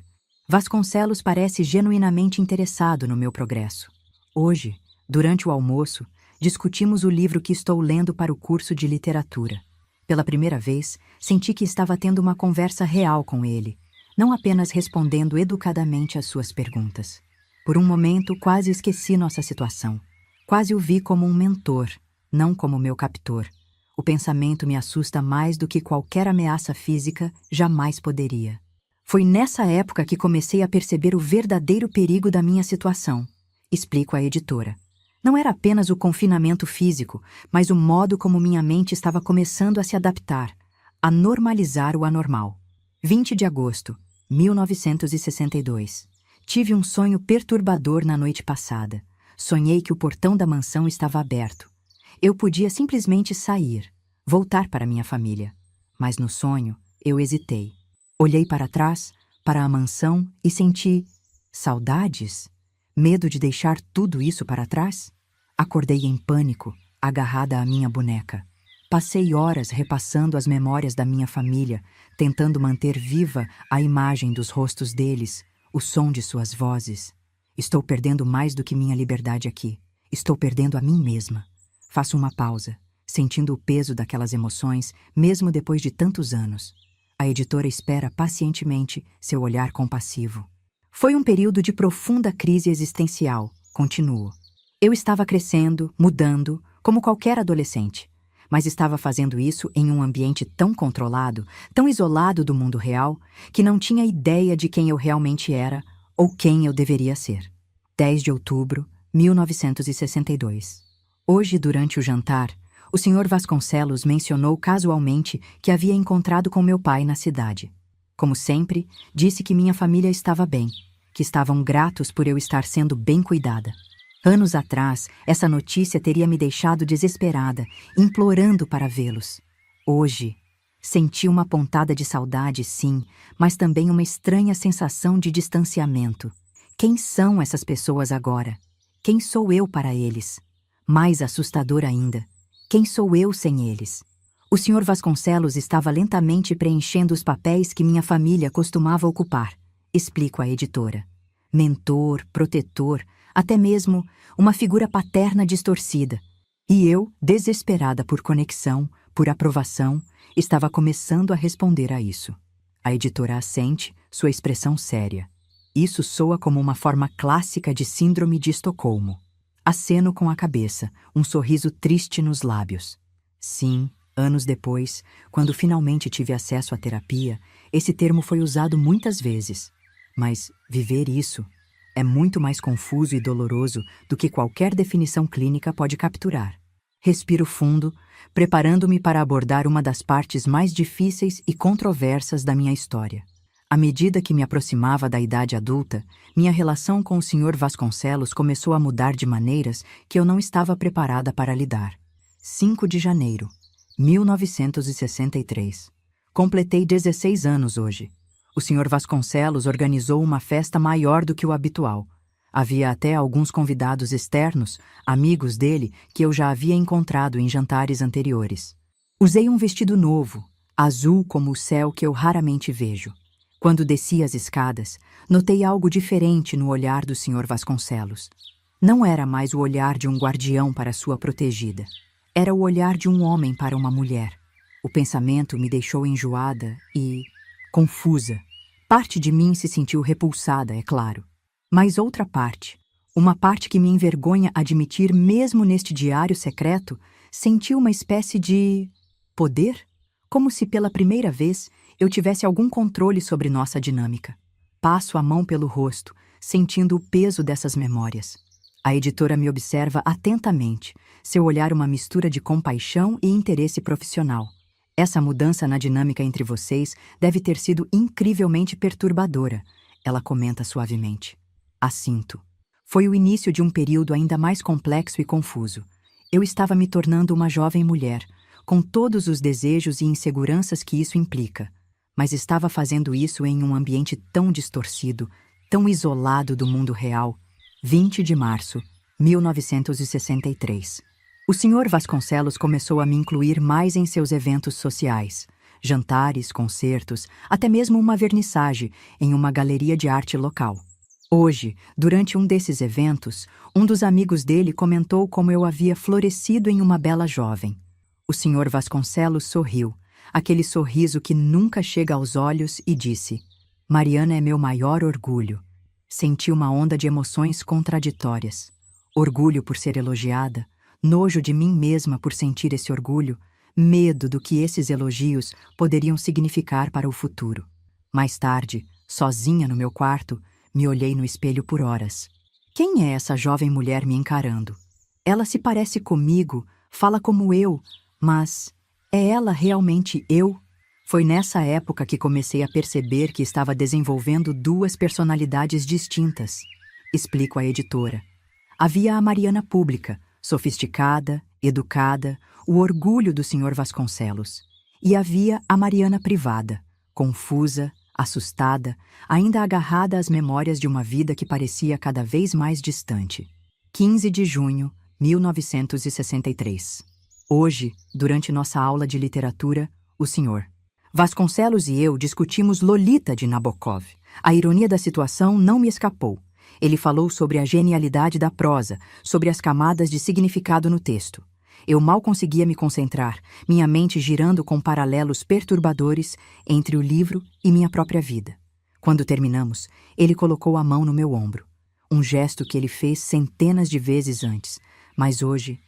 Vasconcelos parece genuinamente interessado no meu progresso. Hoje, durante o almoço, discutimos o livro que estou lendo para o curso de literatura. Pela primeira vez, senti que estava tendo uma conversa real com ele, não apenas respondendo educadamente às suas perguntas. Por um momento, quase esqueci nossa situação. Quase o vi como um mentor, não como meu captor. O pensamento me assusta mais do que qualquer ameaça física jamais poderia. Foi nessa época que comecei a perceber o verdadeiro perigo da minha situação. Explico à editora. Não era apenas o confinamento físico, mas o modo como minha mente estava começando a se adaptar, a normalizar o anormal. 20 de agosto, 1962. Tive um sonho perturbador na noite passada. Sonhei que o portão da mansão estava aberto. Eu podia simplesmente sair, voltar para minha família. Mas no sonho, eu hesitei. Olhei para trás, para a mansão e senti saudades? Medo de deixar tudo isso para trás? Acordei em pânico, agarrada à minha boneca. Passei horas repassando as memórias da minha família, tentando manter viva a imagem dos rostos deles, o som de suas vozes. Estou perdendo mais do que minha liberdade aqui. Estou perdendo a mim mesma. Faço uma pausa, sentindo o peso daquelas emoções, mesmo depois de tantos anos. A editora espera pacientemente seu olhar compassivo. Foi um período de profunda crise existencial, continuo. Eu estava crescendo, mudando, como qualquer adolescente. Mas estava fazendo isso em um ambiente tão controlado, tão isolado do mundo real, que não tinha ideia de quem eu realmente era ou quem eu deveria ser. 10 de outubro, 1962. Hoje, durante o jantar, o Sr. Vasconcelos mencionou casualmente que havia encontrado com meu pai na cidade. Como sempre, disse que minha família estava bem, que estavam gratos por eu estar sendo bem cuidada. Anos atrás, essa notícia teria me deixado desesperada, implorando para vê-los. Hoje, senti uma pontada de saudade, sim, mas também uma estranha sensação de distanciamento. Quem são essas pessoas agora? Quem sou eu para eles? Mais assustador ainda, quem sou eu sem eles? O Sr. Vasconcelos estava lentamente preenchendo os papéis que minha família costumava ocupar, explico à editora. Mentor, protetor, até mesmo uma figura paterna distorcida. E eu, desesperada por conexão, por aprovação, estava começando a responder a isso. A editora assente, sua expressão séria. Isso soa como uma forma clássica de síndrome de Estocolmo. Aceno com a cabeça, um sorriso triste nos lábios. Sim, anos depois, quando finalmente tive acesso à terapia, esse termo foi usado muitas vezes. Mas viver isso é muito mais confuso e doloroso do que qualquer definição clínica pode capturar. Respiro fundo, preparando-me para abordar uma das partes mais difíceis e controversas da minha história. À medida que me aproximava da idade adulta, minha relação com o Sr. Vasconcelos começou a mudar de maneiras que eu não estava preparada para lidar. 5 de janeiro, 1963. Completei 16 anos hoje. O Sr. Vasconcelos organizou uma festa maior do que o habitual. Havia até alguns convidados externos, amigos dele, que eu já havia encontrado em jantares anteriores. Usei um vestido novo, azul como o céu que eu raramente vejo. Quando desci as escadas, notei algo diferente no olhar do Sr. Vasconcelos. Não era mais o olhar de um guardião para sua protegida. Era o olhar de um homem para uma mulher. O pensamento me deixou enjoada e confusa. Parte de mim se sentiu repulsada, é claro. Mas outra parte, uma parte que me envergonha admitir mesmo neste diário secreto, sentiu uma espécie de poder? Como se pela primeira vez eu tivesse algum controle sobre nossa dinâmica. Passo a mão pelo rosto, sentindo o peso dessas memórias. A editora me observa atentamente, seu olhar uma mistura de compaixão e interesse profissional. Essa mudança na dinâmica entre vocês deve ter sido incrivelmente perturbadora, ela comenta suavemente. Assinto. Foi o início de um período ainda mais complexo e confuso. Eu estava me tornando uma jovem mulher, com todos os desejos e inseguranças que isso implica, mas estava fazendo isso em um ambiente tão distorcido, tão isolado do mundo real. 20 de março, 1963. O Sr. Vasconcelos começou a me incluir mais em seus eventos sociais. Jantares, concertos, até mesmo uma vernissage em uma galeria de arte local. Hoje, durante um desses eventos, um dos amigos dele comentou como eu havia florescido em uma bela jovem. O Sr. Vasconcelos sorriu, aquele sorriso que nunca chega aos olhos, e disse: Mariana é meu maior orgulho. Senti uma onda de emoções contraditórias. Orgulho por ser elogiada, nojo de mim mesma por sentir esse orgulho, medo do que esses elogios poderiam significar para o futuro. Mais tarde, sozinha no meu quarto, me olhei no espelho por horas. Quem é essa jovem mulher me encarando? Ela se parece comigo, fala como eu, mas é ela realmente eu? Foi nessa época que comecei a perceber que estava desenvolvendo duas personalidades distintas. Explico à editora. Havia a Mariana pública, sofisticada, educada, o orgulho do Sr. Vasconcelos. E havia a Mariana privada, confusa, assustada, ainda agarrada às memórias de uma vida que parecia cada vez mais distante. 15 de junho, 1963. Hoje, durante nossa aula de literatura, o Sr. Vasconcelos e eu discutimos Lolita de Nabokov. A ironia da situação não me escapou. Ele falou sobre a genialidade da prosa, sobre as camadas de significado no texto. Eu mal conseguia me concentrar, minha mente girando com paralelos perturbadores entre o livro e minha própria vida. Quando terminamos, ele colocou a mão no meu ombro. Um gesto que ele fez centenas de vezes antes, mas hoje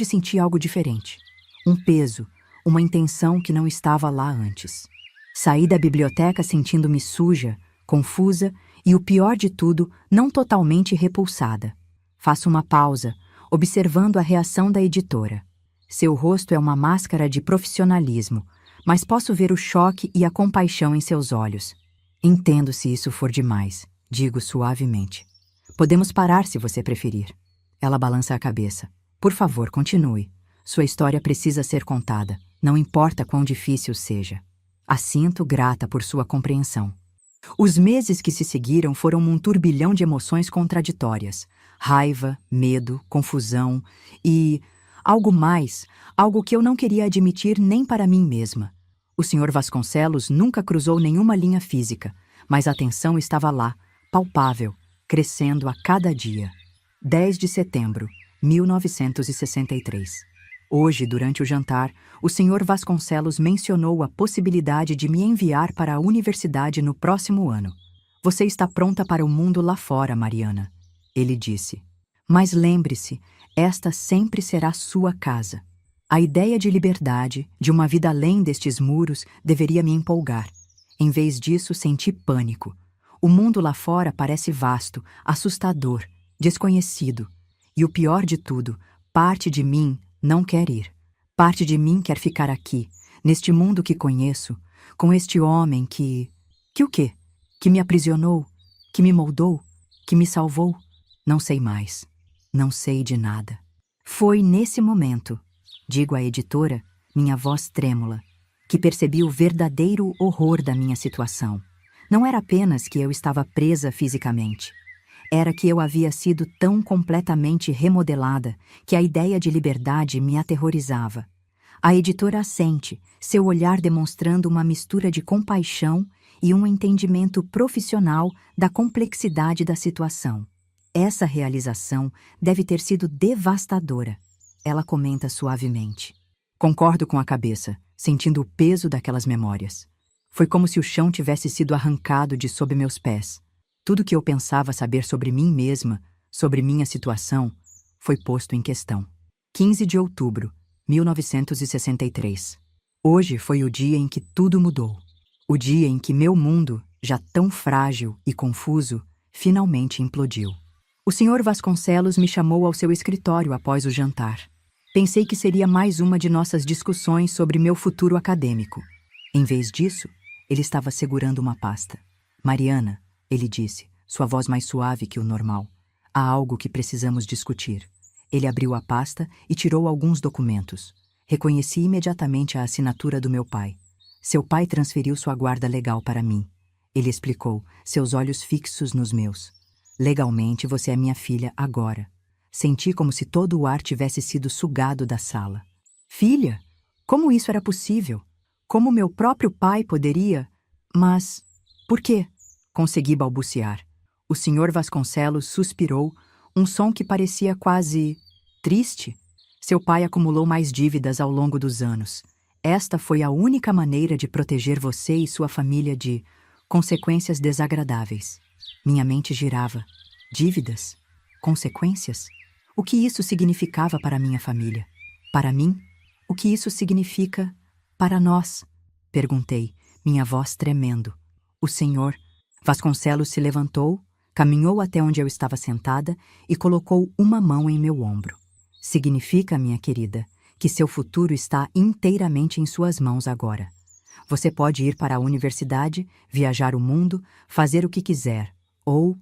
senti algo diferente. Um peso, uma intenção que não estava lá antes. Saí da biblioteca sentindo-me suja, confusa e, o pior de tudo, não totalmente repulsada. Faço uma pausa, observando a reação da editora. Seu rosto é uma máscara de profissionalismo, mas posso ver o choque e a compaixão em seus olhos. Entendo se isso for demais, digo suavemente. Podemos parar se você preferir. Ela balança a cabeça. Por favor, continue. Sua história precisa ser contada, não importa quão difícil seja. Assinto grata por sua compreensão. Os meses que se seguiram foram um turbilhão de emoções contraditórias. Raiva, medo, confusão e... algo mais, algo que eu não queria admitir nem para mim mesma. O Sr. Vasconcelos nunca cruzou nenhuma linha física, mas a tensão estava lá, palpável, crescendo a cada dia. 10 de setembro, 1963. Hoje, durante o jantar, o Sr. Vasconcelos mencionou a possibilidade de me enviar para a universidade no próximo ano. Você está pronta para o mundo lá fora, Mariana, ele disse. Mas lembre-se, esta sempre será sua casa. A ideia de liberdade, de uma vida além destes muros, deveria me empolgar. Em vez disso, senti pânico. O mundo lá fora parece vasto, assustador, desconhecido. E o pior de tudo, parte de mim não quer ir. Parte de mim quer ficar aqui, neste mundo que conheço, com este homem que... Que o quê? Que me aprisionou? Que me moldou? Que me salvou? Não sei mais. Não sei de nada. Foi nesse momento, digo à editora, minha voz trêmula, que percebi o verdadeiro horror da minha situação. Não era apenas que eu estava presa fisicamente. Era que eu havia sido tão completamente remodelada que a ideia de liberdade me aterrorizava. A editora assente, seu olhar demonstrando uma mistura de compaixão e um entendimento profissional da complexidade da situação. Essa realização deve ter sido devastadora. Ela comenta suavemente. Concordo com a cabeça, sentindo o peso daquelas memórias. Foi como se o chão tivesse sido arrancado de sob meus pés. Tudo que eu pensava saber sobre mim mesma, sobre minha situação, foi posto em questão. 15 de outubro, 1963. Hoje foi o dia em que tudo mudou. O dia em que meu mundo, já tão frágil e confuso, finalmente implodiu. O Sr. Vasconcelos me chamou ao seu escritório após o jantar. Pensei que seria mais uma de nossas discussões sobre meu futuro acadêmico. Em vez disso, ele estava segurando uma pasta. Mariana, ele disse, sua voz mais suave que o normal. Há algo que precisamos discutir. Ele abriu a pasta e tirou alguns documentos. Reconheci imediatamente a assinatura do meu pai. Seu pai transferiu sua guarda legal para mim. Ele explicou, seus olhos fixos nos meus. Legalmente você é minha filha agora. Senti como se todo o ar tivesse sido sugado da sala. Filha? Como isso era possível? Como meu próprio pai poderia? Mas... por quê? Consegui balbuciar. O Sr. Vasconcelos suspirou, um som que parecia quase... triste. Seu pai acumulou mais dívidas ao longo dos anos. Esta foi a única maneira de proteger você e sua família de consequências desagradáveis. Minha mente girava. Dívidas? Consequências? O que isso significava para minha família? Para mim? O que isso significa para nós? Perguntei, minha voz tremendo. O senhor... Vasconcelos se levantou, caminhou até onde eu estava sentada e colocou uma mão em meu ombro. Significa, minha querida, que seu futuro está inteiramente em suas mãos agora. Você pode ir para a universidade, viajar o mundo, fazer o que quiser, ou...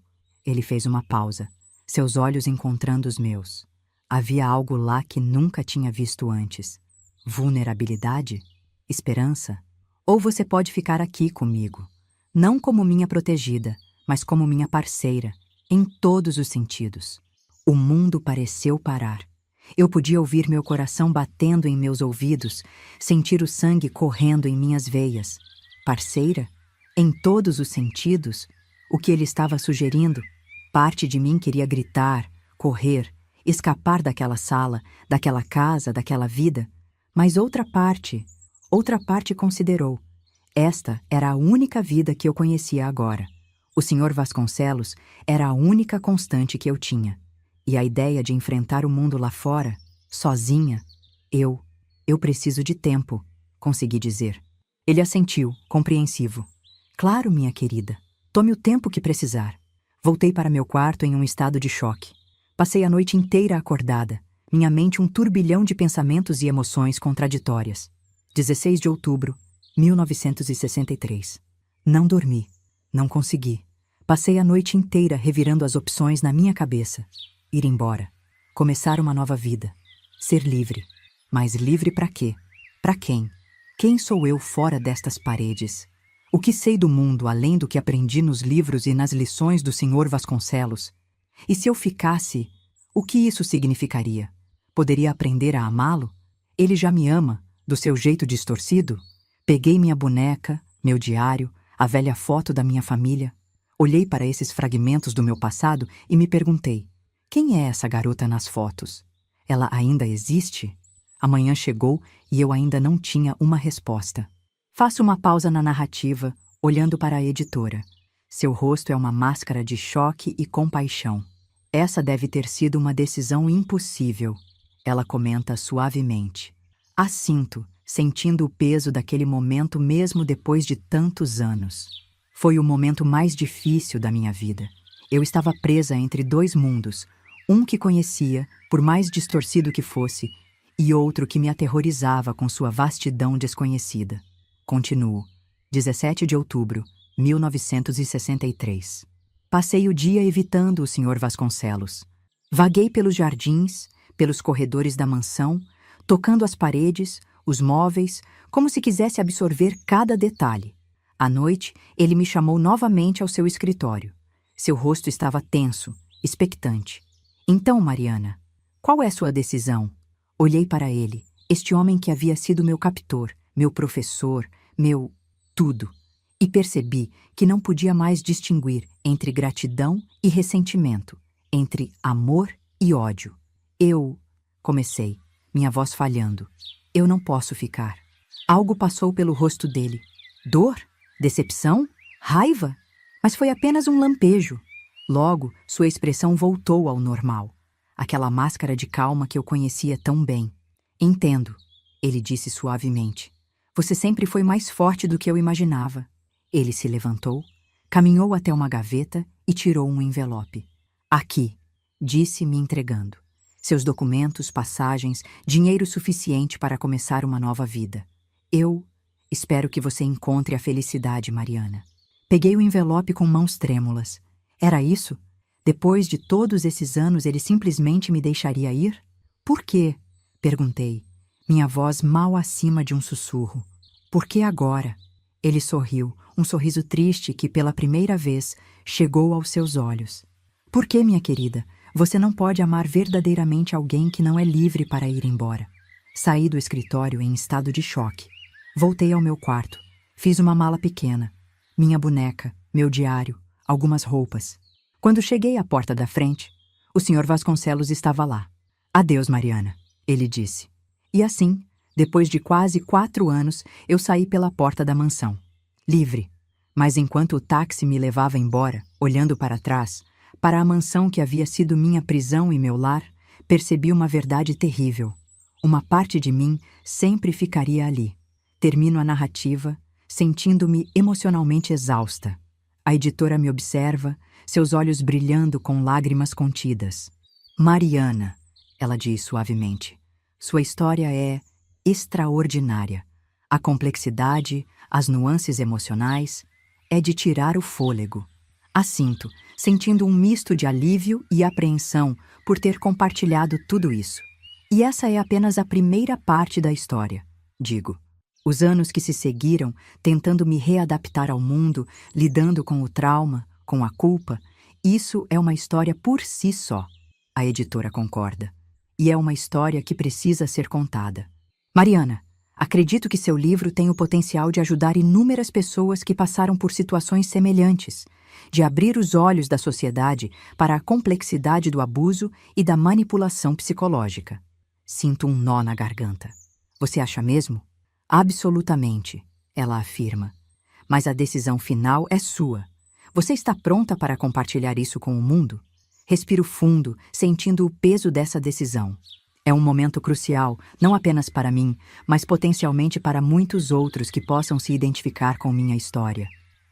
Ele fez uma pausa, seus olhos encontrando os meus. Havia algo lá que nunca tinha visto antes. Vulnerabilidade? Esperança? Ou você pode ficar aqui comigo. Não como minha protegida, mas como minha parceira, em todos os sentidos. O mundo pareceu parar. Eu podia ouvir meu coração batendo em meus ouvidos, sentir o sangue correndo em minhas veias. Parceira? Em todos os sentidos? O que ele estava sugerindo? Parte de mim queria gritar, correr, escapar daquela sala, daquela casa, daquela vida. Mas outra parte considerou. Esta era a única vida que eu conhecia agora. O Sr. Vasconcelos era a única constante que eu tinha. E a ideia de enfrentar o mundo lá fora, sozinha, eu preciso de tempo, consegui dizer. Ele assentiu, compreensivo. Claro, minha querida, tome o tempo que precisar. Voltei para meu quarto em um estado de choque. Passei a noite inteira acordada, minha mente um turbilhão de pensamentos e emoções contraditórias. 16 de outubro, 1963. Não dormi. Não consegui. Passei a noite inteira revirando as opções na minha cabeça. Ir embora. Começar uma nova vida. Ser livre. Mas livre para quê? Para quem? Quem sou eu fora destas paredes? O que sei do mundo além do que aprendi nos livros e nas lições do Sr. Vasconcelos? E se eu ficasse, o que isso significaria? Poderia aprender a amá-lo? Ele já me ama, do seu jeito distorcido? Peguei minha boneca, meu diário, a velha foto da minha família. Olhei para esses fragmentos do meu passado e me perguntei: quem é essa garota nas fotos? Ela ainda existe? Amanhã chegou e eu ainda não tinha uma resposta. Faço uma pausa na narrativa, olhando para a editora. Seu rosto é uma máscara de choque e compaixão. Essa deve ter sido uma decisão impossível. Ela comenta suavemente. Assinto, sentindo o peso daquele momento mesmo depois de tantos anos. Foi o momento mais difícil da minha vida. Eu estava presa entre dois mundos, um que conhecia, por mais distorcido que fosse, e outro que me aterrorizava com sua vastidão desconhecida. Continuo. 17 de outubro, 1963. Passei o dia evitando o Sr. Vasconcelos. Vaguei pelos jardins, pelos corredores da mansão, tocando as paredes, os móveis, como se quisesse absorver cada detalhe. À noite, ele me chamou novamente ao seu escritório. Seu rosto estava tenso, expectante. Então, Mariana, qual é sua decisão? Olhei para ele, este homem que havia sido meu captor, meu professor, meu tudo, e percebi que não podia mais distinguir entre gratidão e ressentimento, entre amor e ódio. Comecei, minha voz falhando. Eu não posso ficar. Algo passou pelo rosto dele. Dor? Decepção? Raiva? Mas foi apenas um lampejo. Logo, sua expressão voltou ao normal. Aquela máscara de calma que eu conhecia tão bem. Entendo, ele disse suavemente. Você sempre foi mais forte do que eu imaginava. Ele se levantou, caminhou até uma gaveta e tirou um envelope. Aqui, disse, me entregando. Seus documentos, passagens, dinheiro suficiente para começar uma nova vida. Espero que você encontre a felicidade, Mariana. Peguei o envelope com mãos trêmulas. Era isso? Depois de todos esses anos, ele simplesmente me deixaria ir? Por quê? Perguntei, minha voz mal acima de um sussurro. Por que agora? Ele sorriu, um sorriso triste que, pela primeira vez, chegou aos seus olhos. Por que, minha querida? Você não pode amar verdadeiramente alguém que não é livre para ir embora. Saí do escritório em estado de choque. Voltei ao meu quarto. Fiz uma mala pequena. Minha boneca, meu diário, algumas roupas. Quando cheguei à porta da frente, o Sr. Vasconcelos estava lá. Adeus, Mariana, ele disse. E assim, depois de quase 4 anos, eu saí pela porta da mansão. Livre. Mas enquanto o táxi me levava embora, olhando para trás, para a mansão que havia sido minha prisão e meu lar, percebi uma verdade terrível. Uma parte de mim sempre ficaria ali. Termino a narrativa, sentindo-me emocionalmente exausta. A editora me observa, seus olhos brilhando com lágrimas contidas. Mariana, ela diz suavemente, sua história é extraordinária. A complexidade, as nuances emocionais, é de tirar o fôlego. Assinto, sentindo um misto de alívio e apreensão por ter compartilhado tudo isso. E essa é apenas a primeira parte da história, digo. Os anos que se seguiram, tentando me readaptar ao mundo, lidando com o trauma, com a culpa, isso é uma história por si só. A editora concorda. E é uma história que precisa ser contada. Mariana, acredito que seu livro tem o potencial de ajudar inúmeras pessoas que passaram por situações semelhantes, de abrir os olhos da sociedade para a complexidade do abuso e da manipulação psicológica. Sinto um nó na garganta. Você acha mesmo? Absolutamente, ela afirma. Mas a decisão final é sua. Você está pronta para compartilhar isso com o mundo? Respiro fundo, sentindo o peso dessa decisão. É um momento crucial, não apenas para mim, mas potencialmente para muitos outros que possam se identificar com minha história.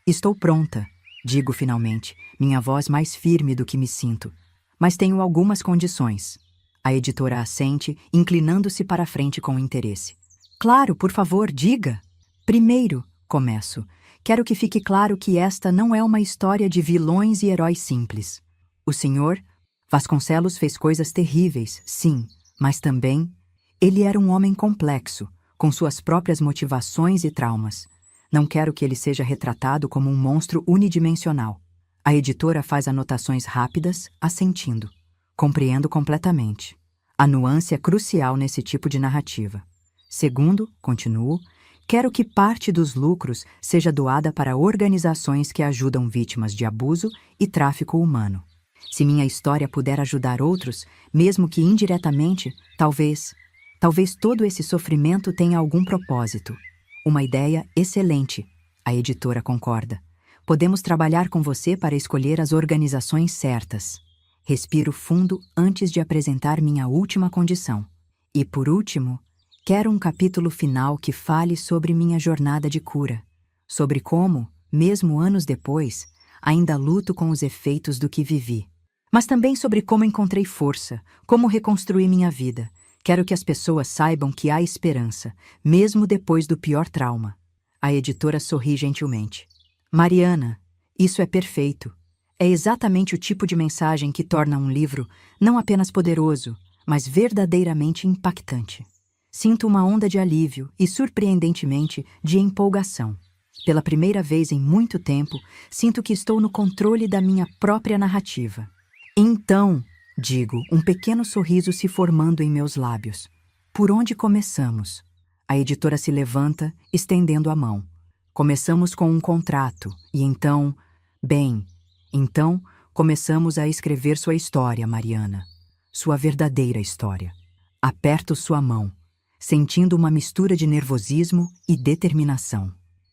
Estou pronta, digo finalmente, minha voz mais firme do que me sinto. Mas tenho algumas condições. A editora assente, inclinando-se para a frente com interesse. Claro, por favor, diga. Primeiro, começo, quero que fique claro que esta não é uma história de vilões e heróis simples. O Sr. Vasconcelos fez coisas terríveis, sim, mas também ele era um homem complexo, com suas próprias motivações e traumas. Não quero que ele seja retratado como um monstro unidimensional. A editora faz anotações rápidas, assentindo. Compreendo completamente. A nuance é crucial nesse tipo de narrativa. Segundo, continuo, quero que parte dos lucros seja doada para organizações que ajudam vítimas de abuso e tráfico humano. Se minha história puder ajudar outros, mesmo que indiretamente, talvez todo esse sofrimento tenha algum propósito. Uma ideia excelente, a editora concorda. Podemos trabalhar com você para escolher as organizações certas. Respiro fundo antes de apresentar minha última condição. E por último, quero um capítulo final que fale sobre minha jornada de cura. Sobre como, mesmo anos depois, ainda luto com os efeitos do que vivi. Mas também sobre como encontrei força, como reconstruí minha vida. Quero que as pessoas saibam que há esperança, mesmo depois do pior trauma. A editora sorri gentilmente. Mariana, isso é perfeito. É exatamente o tipo de mensagem que torna um livro não apenas poderoso, mas verdadeiramente impactante. Sinto uma onda de alívio e, surpreendentemente, de empolgação. Pela primeira vez em muito tempo, sinto que estou no controle da minha própria narrativa. Então, digo, um pequeno sorriso se formando em meus lábios. Por onde começamos? A editora se levanta, estendendo a mão. Começamos com um contrato, e então... Então, começamos a escrever sua história, Mariana. Sua verdadeira história. Aperto sua mão, sentindo uma mistura de nervosismo e determinação.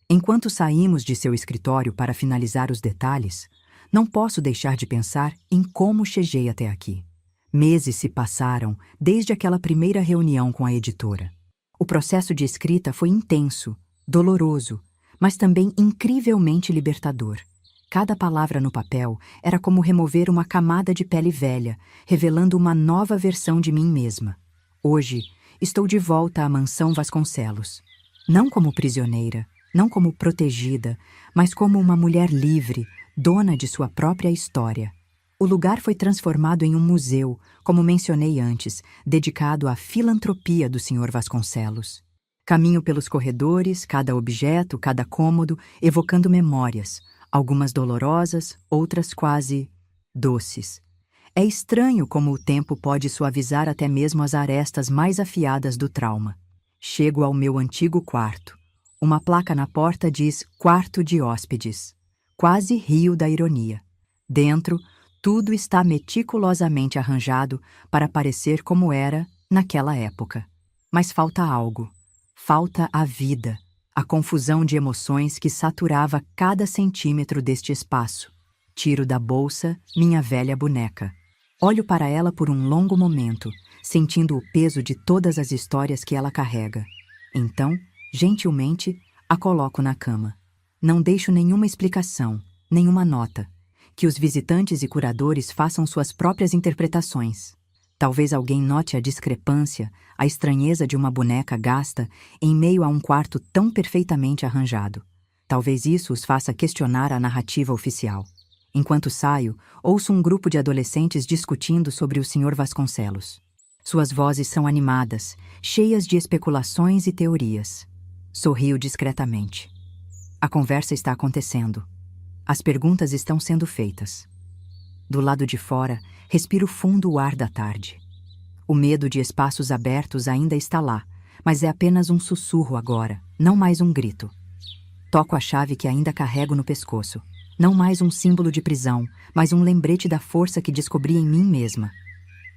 Enquanto saímos de seu escritório para finalizar os detalhes, não posso deixar de pensar em como cheguei até aqui. Meses se passaram desde aquela primeira reunião com a editora. O processo de escrita foi intenso, doloroso, mas também incrivelmente libertador. Cada palavra no papel era como remover uma camada de pele velha, revelando uma nova versão de mim mesma. Hoje, estou de volta à mansão Vasconcelos. Não como prisioneira, não como protegida, mas como uma mulher livre, dona de sua própria história. O lugar foi transformado em um museu, como mencionei antes, dedicado à filantropia do Sr. Vasconcelos. Caminho pelos corredores, cada objeto, cada cômodo, evocando memórias, algumas dolorosas, outras quase doces. É estranho como o tempo pode suavizar até mesmo as arestas mais afiadas do trauma. Chego ao meu antigo quarto. Uma placa na porta diz quarto de hóspedes. Quase rio da ironia. Dentro, tudo está meticulosamente arranjado para parecer como era naquela época. Mas falta algo. Falta a vida, a confusão de emoções que saturava cada centímetro deste espaço. Tiro da bolsa minha velha boneca. Olho para ela por um longo momento, sentindo o peso de todas as histórias que ela carrega. Então, gentilmente, a coloco na cama. Não deixo nenhuma explicação, nenhuma nota. Que os visitantes e curadores façam suas próprias interpretações. Talvez alguém note a discrepância, a estranheza de uma boneca gasta em meio a um quarto tão perfeitamente arranjado. Talvez isso os faça questionar a narrativa oficial. Enquanto saio, ouço um grupo de adolescentes discutindo sobre o Sr. Vasconcelos. Suas vozes são animadas, cheias de especulações e teorias. Sorrio discretamente. A conversa está acontecendo. As perguntas estão sendo feitas. Do lado de fora, respiro fundo o ar da tarde. O medo de espaços abertos ainda está lá, mas é apenas um sussurro agora, não mais um grito. Toco a chave que ainda carrego no pescoço. Não mais um símbolo de prisão, mas um lembrete da força que descobri em mim mesma.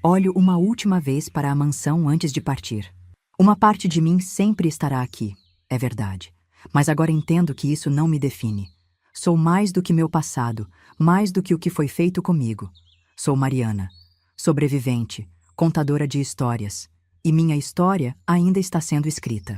Olho uma última vez para a mansão antes de partir. Uma parte de mim sempre estará aqui, é verdade. Mas agora entendo que isso não me define. Sou mais do que meu passado, mais do que o que foi feito comigo. Sou Mariana, sobrevivente, contadora de histórias. E minha história ainda está sendo escrita.